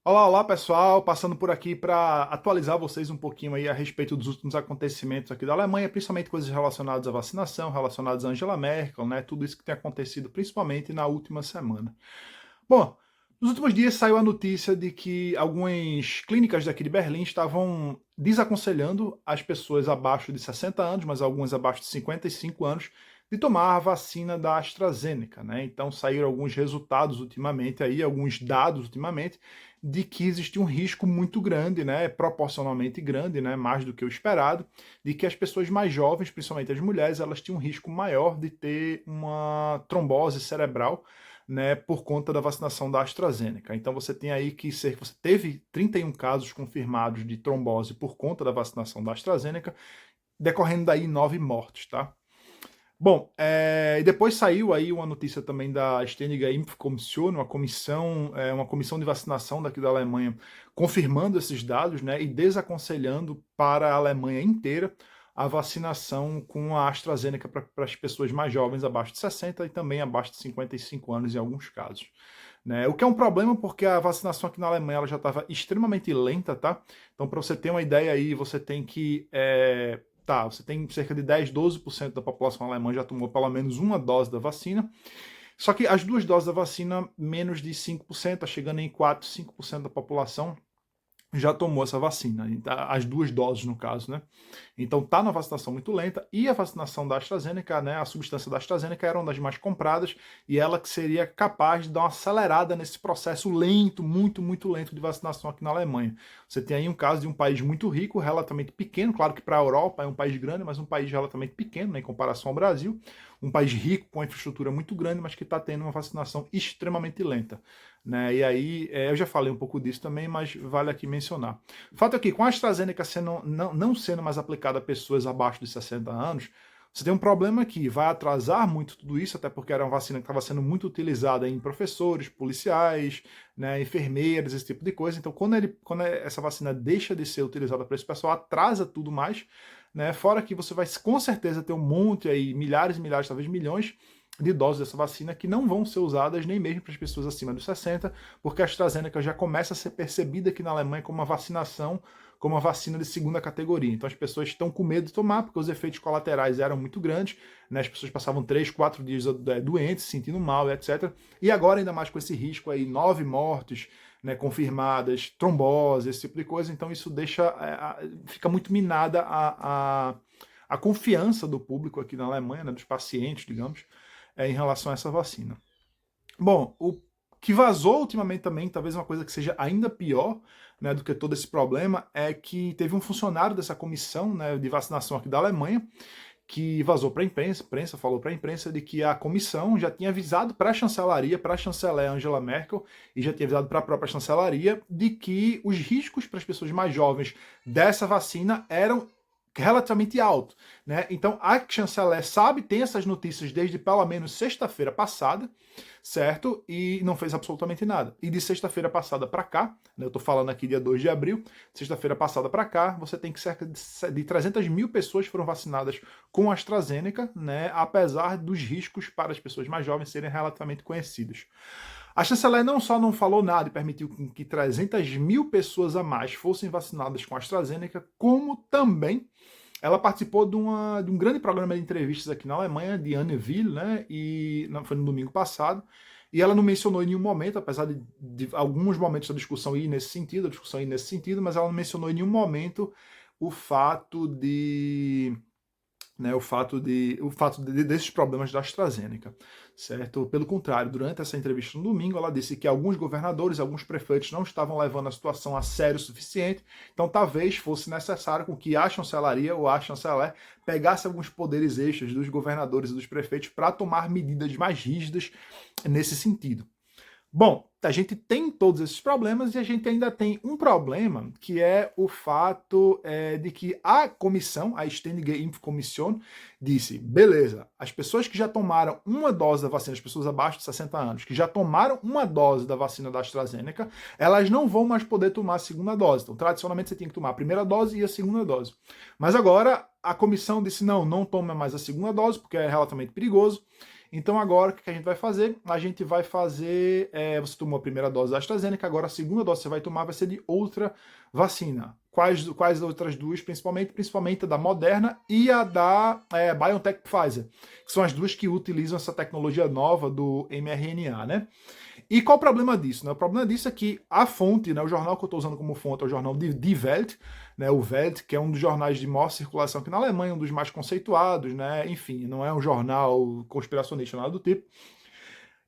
Olá, olá pessoal, passando por aqui para atualizar vocês um pouquinho aí a respeito dos últimos acontecimentos aqui da Alemanha, principalmente coisas relacionadas à vacinação, relacionadas a Angela Merkel, né? Tudo isso que tem acontecido principalmente na última semana. Bom, nos últimos dias saiu a notícia de que algumas clínicas daqui de Berlim estavam desaconselhando as pessoas abaixo de 60 anos, mas algumas abaixo de 55 anos, de tomar a vacina da AstraZeneca, né? Então saíram alguns resultados ultimamente aí, alguns dados ultimamente, de que existe um risco muito grande, né, proporcionalmente grande, né, mais do que o esperado, de que as pessoas mais jovens, principalmente as mulheres, elas tinham um risco maior de ter uma trombose cerebral, né, por conta da vacinação da AstraZeneca. Então você tem aí que você teve 31 casos confirmados de trombose por conta da vacinação da AstraZeneca, decorrendo daí 9 mortes, tá? Bom, e depois saiu aí uma notícia também da Ständige Impfkommission, uma comissão de vacinação daqui da Alemanha, confirmando esses dados, né, e desaconselhando para a Alemanha inteira a vacinação com a AstraZeneca para as pessoas mais jovens, abaixo de 60 e também abaixo de 55 anos em alguns casos. Né? O que é um problema porque a vacinação aqui na Alemanha ela já estava extremamente lenta, tá? Então, para você ter uma ideia aí, você tem que você tem cerca de 10, 12% da população alemã já tomou pelo menos uma dose da vacina. Só que as duas doses da vacina, menos de 5%, está chegando em 4, 5% da população já tomou essa vacina, as duas doses no caso, né? Então tá na vacinação muito lenta e a vacinação da AstraZeneca, né, a substância da AstraZeneca era uma das mais compradas e ela que seria capaz de dar uma acelerada nesse processo lento, muito, muito lento de vacinação aqui na Alemanha. Você tem aí um caso de um país muito rico, relativamente pequeno, claro que para a Europa é um país grande, mas um país relativamente pequeno, né, em comparação ao Brasil, um país rico com uma infraestrutura muito grande, mas que está tendo uma vacinação extremamente lenta. Né? E aí, eu já falei um pouco disso também, mas vale aqui mencionar. O fato é que com a AstraZeneca não sendo mais aplicada a pessoas abaixo de 60 anos, você tem um problema que vai atrasar muito tudo isso, até porque era uma vacina que estava sendo muito utilizada em professores, policiais, né, enfermeiras, esse tipo de coisa. Então, quando essa vacina deixa de ser utilizada para esse pessoal, atrasa tudo mais. Né? Fora que você vai com certeza ter um monte aí, milhares e milhares, talvez milhões de doses dessa vacina que não vão ser usadas nem mesmo para as pessoas acima dos 60, porque a AstraZeneca já começa a ser percebida aqui na Alemanha como uma vacinação, como uma vacina de segunda categoria. Então as pessoas estão com medo de tomar, porque os efeitos colaterais eram muito grandes, né? As pessoas passavam 3, 4 dias doentes, se sentindo mal, etc. E agora ainda mais com esse risco aí, 9 mortes, né, confirmadas, trombose, esse tipo de coisa, então isso fica muito minada a confiança do público aqui na Alemanha, né, dos pacientes, digamos, em relação a essa vacina. Bom, o que vazou ultimamente também, talvez uma coisa que seja ainda pior, né, do que todo esse problema, é que teve um funcionário dessa comissão, né, de vacinação aqui da Alemanha que vazou para a imprensa falou para a imprensa de que a comissão já tinha avisado para a chancelaria, para a chanceler Angela Merkel, e já tinha avisado para a própria chancelaria de que os riscos para as pessoas mais jovens dessa vacina eram relativamente alto, né? Então a chanceler sabe, tem essas notícias desde pelo menos sexta-feira passada, certo? E não fez absolutamente nada. E de sexta-feira passada para cá, né, eu tô falando aqui dia 2 de abril, sexta-feira passada para cá, você tem que cerca de 300 mil pessoas foram vacinadas com AstraZeneca, né, apesar dos riscos para as pessoas mais jovens serem relativamente conhecidos. A chanceler não só não falou nada e permitiu que 300 mil pessoas a mais fossem vacinadas com AstraZeneca, como também ela participou de um grande programa de entrevistas aqui na Alemanha, de Anne Will, né? E foi no domingo passado. E ela não mencionou em nenhum momento, apesar de alguns momentos da discussão ir nesse sentido, mas ela não mencionou em nenhum momento o fato de né, desses problemas da AstraZeneca, certo? Pelo contrário, durante essa entrevista no domingo, ela disse que alguns governadores, alguns prefeitos não estavam levando a situação a sério o suficiente, então talvez fosse necessário com que a chancelaria ou a chanceler pegasse alguns poderes extras dos governadores e dos prefeitos para tomar medidas mais rígidas nesse sentido. Bom, a gente tem todos esses problemas e a gente ainda tem um problema, que é o fato de que a comissão, a Ständige Impfkommission, disse, beleza, as pessoas que já tomaram uma dose da vacina, as pessoas abaixo de 60 anos, que já tomaram uma dose da vacina da AstraZeneca, elas não vão mais poder tomar a segunda dose. Então, tradicionalmente, você tinha que tomar a primeira dose e a segunda dose. Mas agora, a comissão disse, não tome mais a segunda dose, porque é relativamente perigoso, Então agora o que a gente vai fazer? A gente vai fazer, você tomou a primeira dose da AstraZeneca, agora a segunda dose que você vai tomar vai ser de outra vacina. Quais outras duas, principalmente a da Moderna e a da BioNTech Pfizer, que são as duas que utilizam essa tecnologia nova do mRNA, né? E qual o problema disso? Né? O problema disso é que a fonte, né, o jornal que eu estou usando como fonte é o jornal de Die Welt, né, o Welt, que é um dos jornais de maior circulação aqui na Alemanha, um dos mais conceituados, né, enfim, não é um jornal conspiracionista, nada do tipo.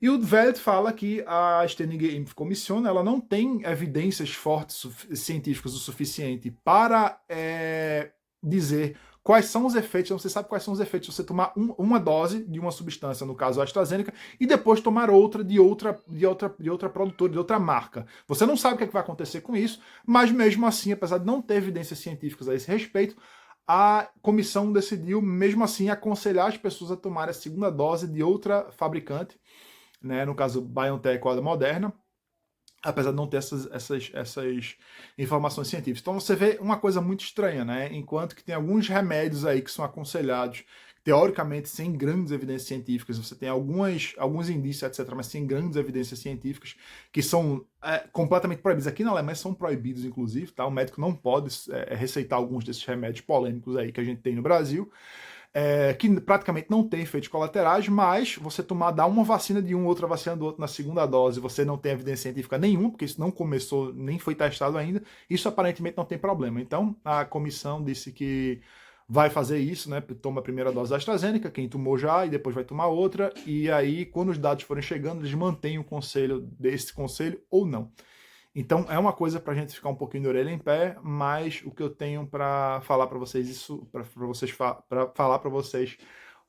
E o Welt fala que a Ständige Impfkommission ela não tem evidências fortes científicas o suficiente para dizer quais são os efeitos, você sabe quais são os efeitos de você tomar uma dose de uma substância, no caso a AstraZeneca, e depois tomar outra de outra produtora, de outra marca. Você não sabe o que, é que vai acontecer com isso, mas mesmo assim, apesar de não ter evidências científicas a esse respeito, a comissão decidiu, mesmo assim, aconselhar as pessoas a tomarem a segunda dose de outra fabricante, né, no caso BioNTech ou a Moderna, apesar de não ter essas informações científicas. Então você vê uma coisa muito estranha, né? Enquanto que tem alguns remédios aí que são aconselhados, teoricamente sem grandes evidências científicas, você tem alguns indícios, etc., mas sem grandes evidências científicas, que são completamente proibidos. Aqui na Alemanha são proibidos, inclusive, tá? O médico não pode receitar alguns desses remédios polêmicos aí que a gente tem no Brasil. Que praticamente não tem efeitos colaterais, mas você dar uma vacina de um, outra vacina do outro na segunda dose, você não tem evidência científica nenhuma, porque isso não começou, nem foi testado ainda, isso aparentemente não tem problema. Então, a comissão disse que vai fazer isso, né? Toma a primeira dose da AstraZeneca, quem tomou já, e depois vai tomar outra, e aí, quando os dados forem chegando, eles mantêm o conselho desse conselho ou não. Então é uma coisa para a gente ficar um pouquinho de orelha em pé, mas o que eu tenho para falar para vocês para falar para vocês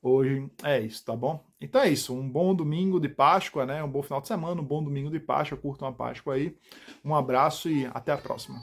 hoje é isso, tá bom? Então é isso, um bom domingo de Páscoa, né? Um bom final de semana, um bom domingo de Páscoa, curtam a Páscoa aí. Um abraço e até a próxima.